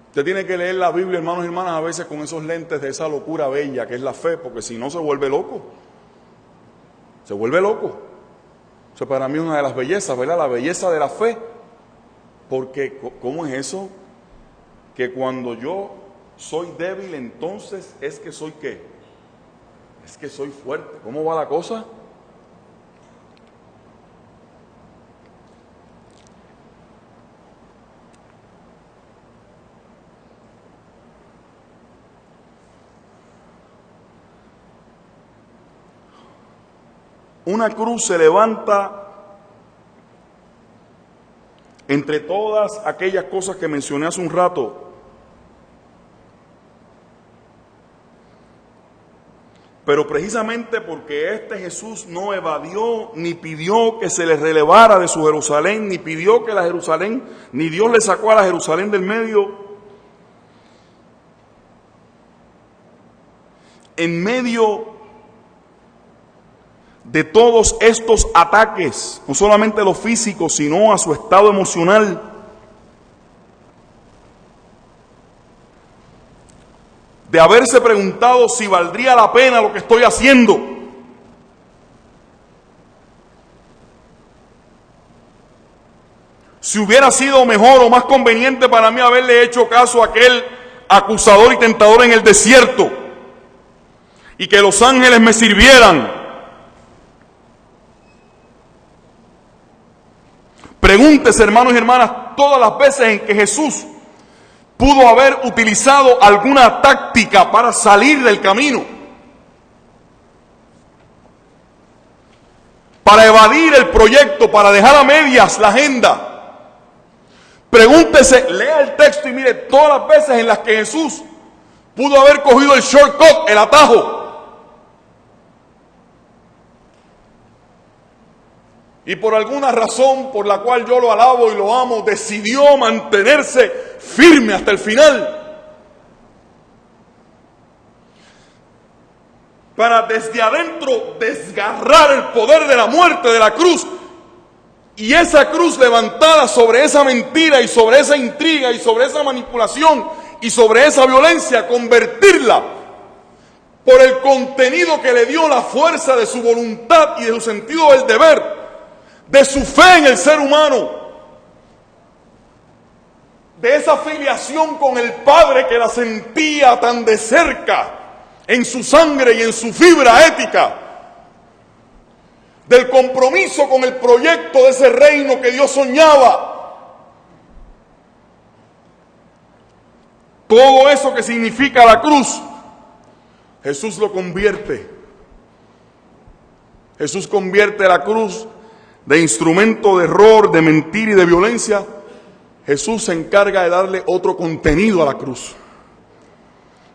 Usted tiene que leer la Biblia, hermanos y hermanas, a veces con esos lentes de esa locura bella que es la fe, porque si no se vuelve loco. Se vuelve loco. Eso para mí es una de las bellezas, ¿verdad? La belleza de la fe. Porque, ¿cómo es eso? Que cuando yo soy débil, entonces es que soy ¿qué? Es que soy fuerte. ¿Cómo va la cosa? Una cruz se levanta entre todas aquellas cosas que mencioné hace un rato, pero precisamente porque este Jesús no evadió ni pidió que se le relevara de su Jerusalén, ni pidió que la Jerusalén, ni Dios le sacó a la Jerusalén del medio, en medio de todos estos ataques, no solamente los físicos, sino a su estado emocional, de haberse preguntado si valdría la pena lo que estoy haciendo. Si hubiera sido mejor o más conveniente para mí haberle hecho caso a aquel acusador y tentador en el desierto y que los ángeles me sirvieran. Pregúntese, hermanos y hermanas, todas las veces en que Jesús pudo haber utilizado alguna táctica para salir del camino, para evadir el proyecto, para dejar a medias la agenda. Pregúntese, lea el texto y mire todas las veces en las que Jesús pudo haber cogido el shortcut, el atajo, y por alguna razón por la cual yo lo alabo y lo amo, decidió mantenerse firme hasta el final, para desde adentro desgarrar el poder de la muerte, de la cruz, y esa cruz levantada sobre esa mentira y sobre esa intriga y sobre esa manipulación y sobre esa violencia, convertirla por el contenido que le dio la fuerza de su voluntad y de su sentido del deber, de su fe en el ser humano, de esa filiación con el Padre que la sentía tan de cerca en su sangre y en su fibra ética, del compromiso con el proyecto de ese reino que Dios soñaba. Todo eso que significa la cruz, Jesús lo convierte. Jesús convierte la cruz de instrumento de error, de mentira y de violencia. Jesús se encarga de darle otro contenido a la cruz.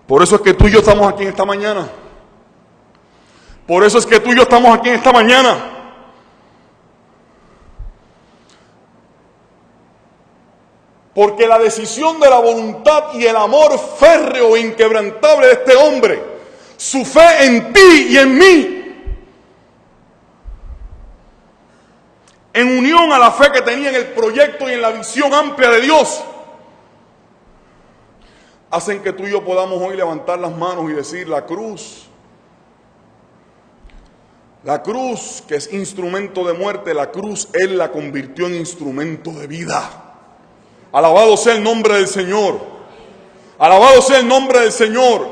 Por eso es que tú y yo estamos aquí en esta mañana. Por eso es que tú y yo estamos aquí en esta mañana. Porque la decisión de la voluntad y el amor férreo e inquebrantable de este hombre, su fe en ti y en mí, en unión a la fe que tenía en el proyecto y en la visión amplia de Dios, hacen que tú y yo podamos hoy levantar las manos y decir: la cruz que es instrumento de muerte, la cruz Él la convirtió en instrumento de vida. Alabado sea el nombre del Señor. Alabado sea el nombre del Señor.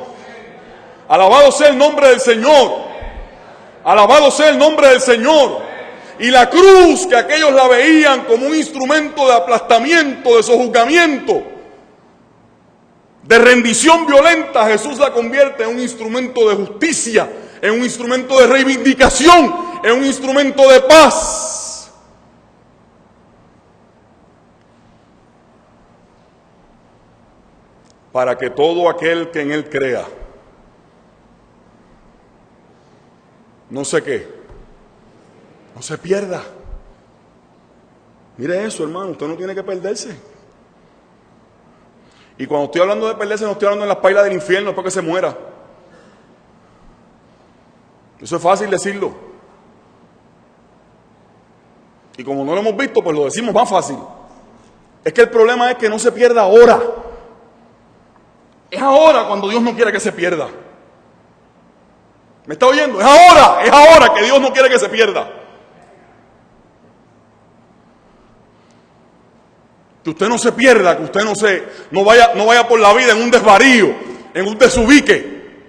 Alabado sea el nombre del Señor. Alabado sea el nombre del Señor. Y la cruz, que aquellos la veían como un instrumento de aplastamiento, de sojuzgamiento, de rendición violenta, Jesús la convierte en un instrumento de justicia, en un instrumento de reivindicación, en un instrumento de paz. Para que todo aquel que en Él crea, no se pierda. Mire eso, hermano, usted no tiene que perderse. Y cuando estoy hablando de perderse, no estoy hablando en las pailas del infierno después que se muera. Eso es fácil decirlo. Y como no lo hemos visto, pues lo decimos más fácil. Es que el problema es que no se pierda ahora. Es ahora cuando Dios no quiere que se pierda. ¿Me está oyendo? Es ahora que Dios no quiere que se pierda. Que usted no se pierda, que usted no vaya por la vida en un desvarío, en un desubique,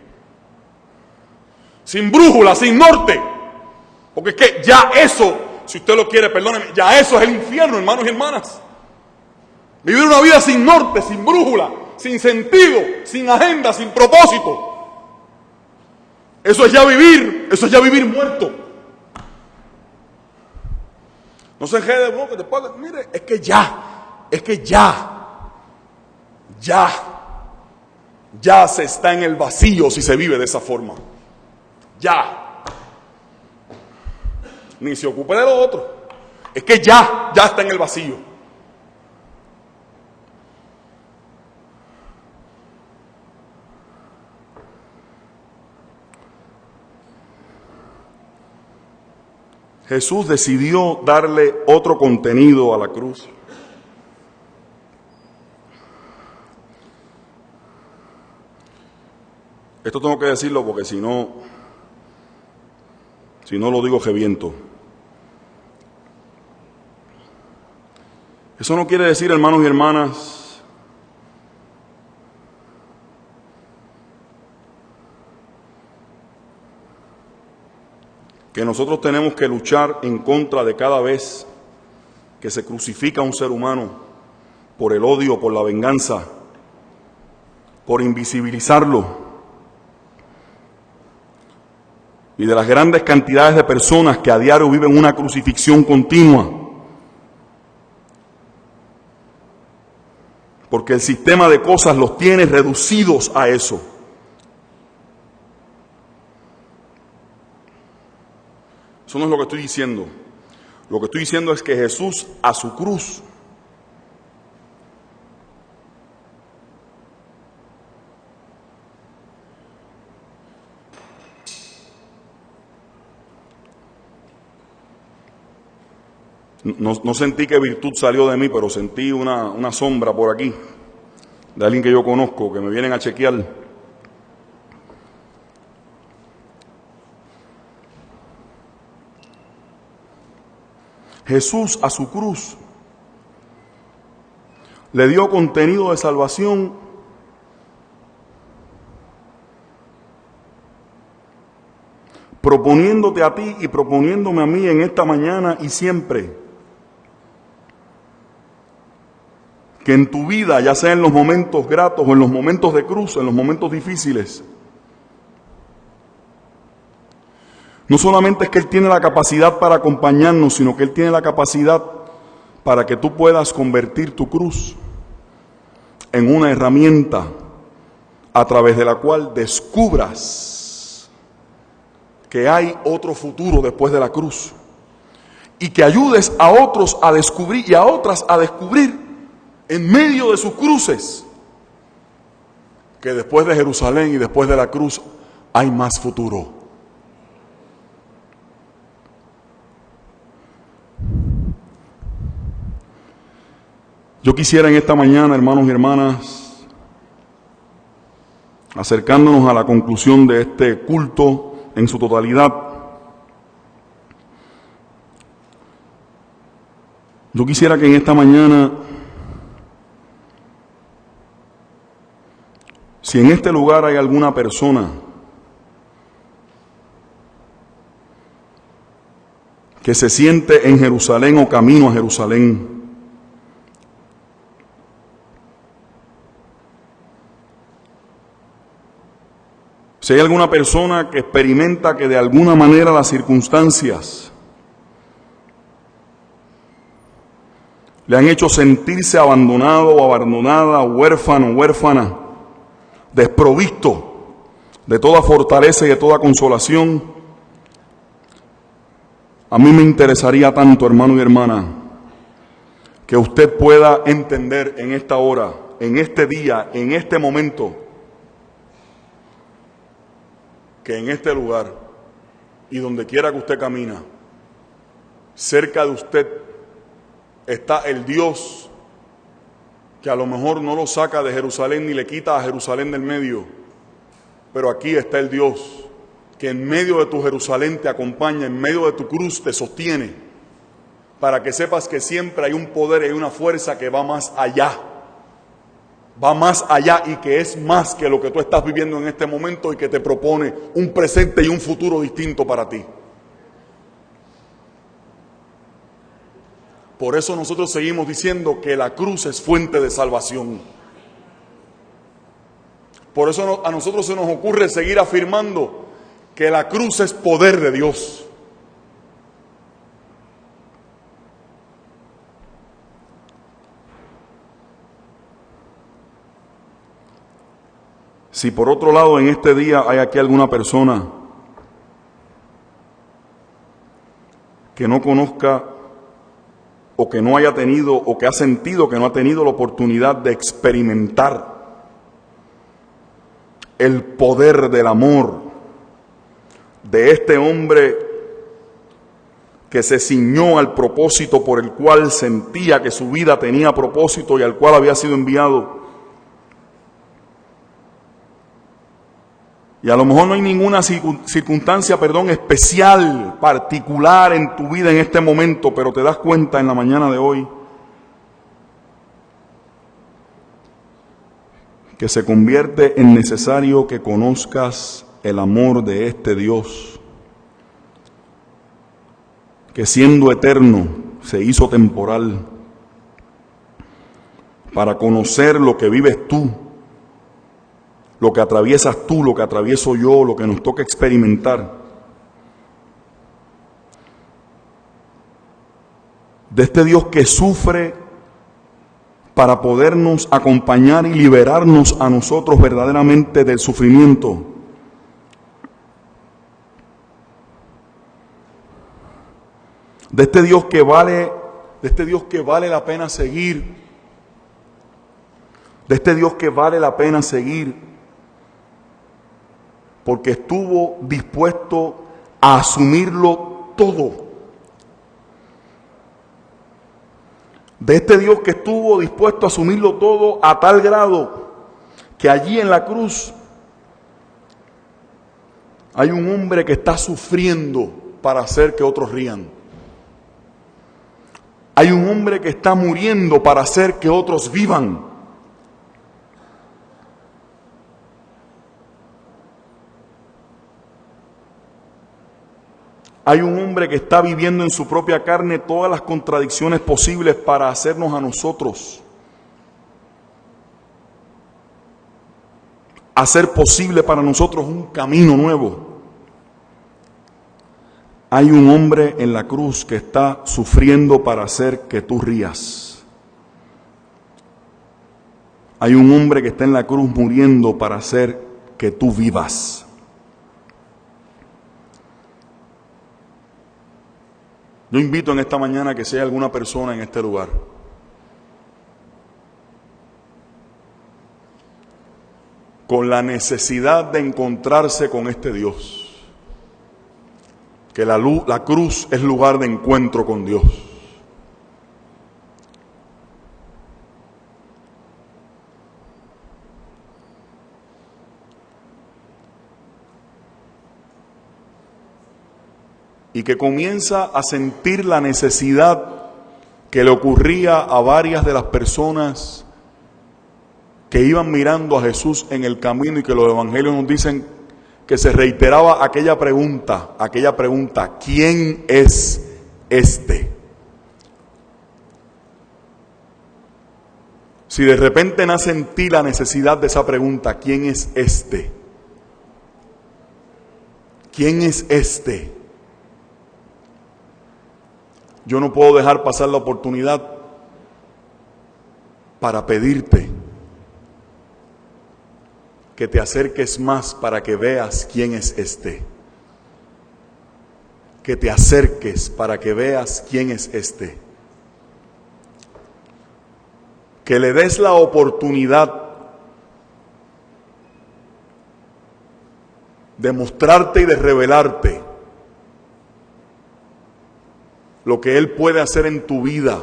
sin brújula, sin norte. Porque es que ya eso, si usted lo quiere, perdóneme, ya eso es el infierno, hermanos y hermanas. Vivir una vida sin norte, sin brújula, sin sentido, sin agenda, sin propósito. Eso es ya vivir muerto. No se enrede, bro, que después, mire, es que ya se está en el vacío si se vive de esa forma. Ya. Ni se ocupe de lo otro. Es que ya está en el vacío. Jesús decidió darle otro contenido a la cruz. Esto tengo que decirlo porque si no lo digo reviento. Eso no quiere decir, hermanos y hermanas, que nosotros tenemos que luchar en contra de cada vez que se crucifica a un ser humano por el odio, por la venganza, por invisibilizarlo. Y de las grandes cantidades de personas que a diario viven una crucifixión continua. Porque el sistema de cosas los tiene reducidos a eso. Eso no es lo que estoy diciendo. Lo que estoy diciendo es que Jesús a su cruz no sentí que virtud salió de mí, pero sentí una sombra por aquí, de alguien que yo conozco, que me vienen a chequear. Jesús a su cruz le dio contenido de salvación proponiéndote a ti y proponiéndome a mí en esta mañana y siempre que en tu vida, ya sea en los momentos gratos o en los momentos de cruz, en los momentos difíciles, no solamente es que Él tiene la capacidad para acompañarnos, sino que Él tiene la capacidad para que tú puedas convertir tu cruz en una herramienta a través de la cual descubras que hay otro futuro después de la cruz y que ayudes a otros a descubrir y a otras a descubrir en medio de sus cruces que después de Jerusalén y después de la cruz hay más futuro. Yo quisiera en esta mañana, hermanos y hermanas, acercándonos a la conclusión de este culto en su totalidad, yo quisiera que en esta mañana, si en este lugar hay alguna persona que se siente en Jerusalén o camino a Jerusalén, si hay alguna persona que experimenta que de alguna manera las circunstancias le han hecho sentirse abandonado o abandonada, huérfano o huérfana, desprovisto de toda fortaleza y de toda consolación, a mí me interesaría tanto, hermano y hermana, que usted pueda entender en esta hora, en este día, en este momento, que en este lugar y donde quiera que usted camina, cerca de usted está el Dios que a lo mejor no lo saca de Jerusalén ni le quita a Jerusalén del medio, pero aquí está el Dios que en medio de tu Jerusalén te acompaña, en medio de tu cruz te sostiene, para que sepas que siempre hay un poder y una fuerza que va más allá y que es más que lo que tú estás viviendo en este momento y que te propone un presente y un futuro distinto para ti. Por eso nosotros seguimos diciendo que la cruz es fuente de salvación. Por eso a nosotros se nos ocurre seguir afirmando que la cruz es poder de Dios. Si por otro lado en este día hay aquí alguna persona que no conozca o que no haya tenido o que ha sentido que no ha tenido la oportunidad de experimentar el poder del amor de este hombre que se ciñó al propósito por el cual sentía que su vida tenía propósito y al cual había sido enviado, Y a lo mejor no hay ninguna circunstancia, especial, particular en tu vida en este momento, pero te das cuenta en la mañana de hoy que se convierte en necesario que conozcas el amor de este Dios, que siendo eterno se hizo temporal, para conocer lo que vives tú, lo que atraviesas tú, lo que atravieso yo, lo que nos toca experimentar. De este Dios que sufre para podernos acompañar y liberarnos a nosotros verdaderamente del sufrimiento. De este Dios que vale la pena seguir. De este Dios que vale la pena seguir. Porque estuvo dispuesto a asumirlo todo. De este Dios que estuvo dispuesto a asumirlo todo a tal grado que allí en la cruz hay un hombre que está sufriendo para hacer que otros rían. Hay un hombre que está muriendo para hacer que otros vivan. Hay un hombre que está viviendo en su propia carne todas las contradicciones posibles para hacernos a nosotros, hacer posible para nosotros un camino nuevo. Hay un hombre en la cruz que está sufriendo para hacer que tú rías. Hay un hombre que está en la cruz muriendo para hacer que tú vivas. Yo invito en esta mañana que sea alguna persona en este lugar con la necesidad de encontrarse con este Dios, que la cruz es lugar de encuentro con Dios. Y que comienza a sentir la necesidad que le ocurría a varias de las personas que iban mirando a Jesús en el camino, y que los evangelios nos dicen que se reiteraba aquella pregunta, ¿quién es este? Si de repente nace en ti la necesidad de esa pregunta, ¿quién es este? ¿Quién es este? Yo no puedo dejar pasar la oportunidad para pedirte que te acerques más para que veas quién es este. Que te acerques para que veas quién es este. Que le des la oportunidad de mostrarte y de revelarte lo que Él puede hacer en tu vida,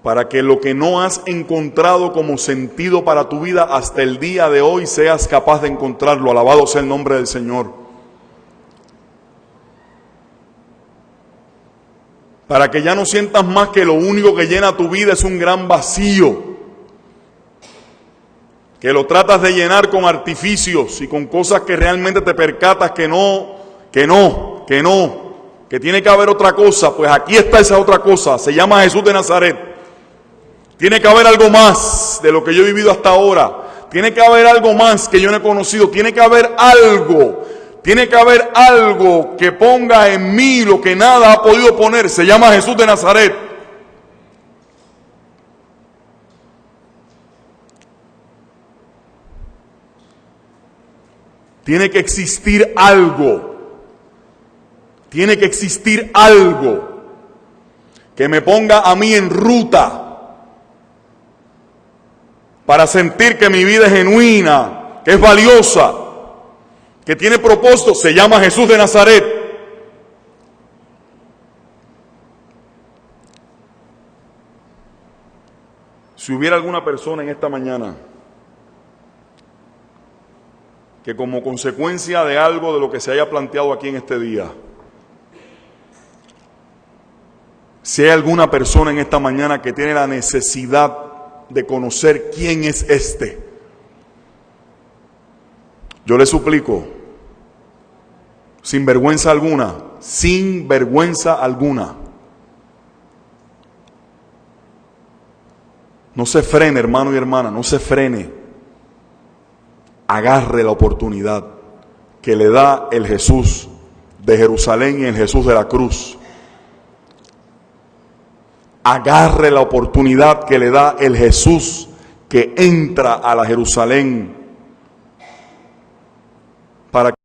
para que lo que no has encontrado como sentido para tu vida hasta el día de hoy seas capaz de encontrarlo. Alabado sea el nombre del Señor. Para que ya no sientas más que lo único que llena tu vida es un gran vacío, que lo tratas de llenar con artificios y con cosas que realmente te percatas que tiene que haber otra cosa. Pues aquí está esa otra cosa, se llama Jesús de Nazaret. Tiene que haber algo más de lo que yo he vivido hasta ahora. Tiene que haber algo más que yo no he conocido. Tiene que haber algo que ponga en mí lo que nada ha podido poner. Se llama Jesús de Nazaret. Tiene que existir algo. Tiene que existir algo que me ponga a mí en ruta para sentir que mi vida es genuina, que es valiosa, que tiene propósito. Se llama Jesús de Nazaret. Si hubiera alguna persona en esta mañana que como consecuencia de algo de lo que se haya planteado aquí en este día, si hay alguna persona en esta mañana que tiene la necesidad de conocer quién es este, yo le suplico, sin vergüenza alguna, no se frene, hermano y hermana, no se frene. Agarre la oportunidad que le da el Jesús de Jerusalén y el Jesús de la cruz. Agarre la oportunidad que le da el Jesús que entra a la Jerusalén para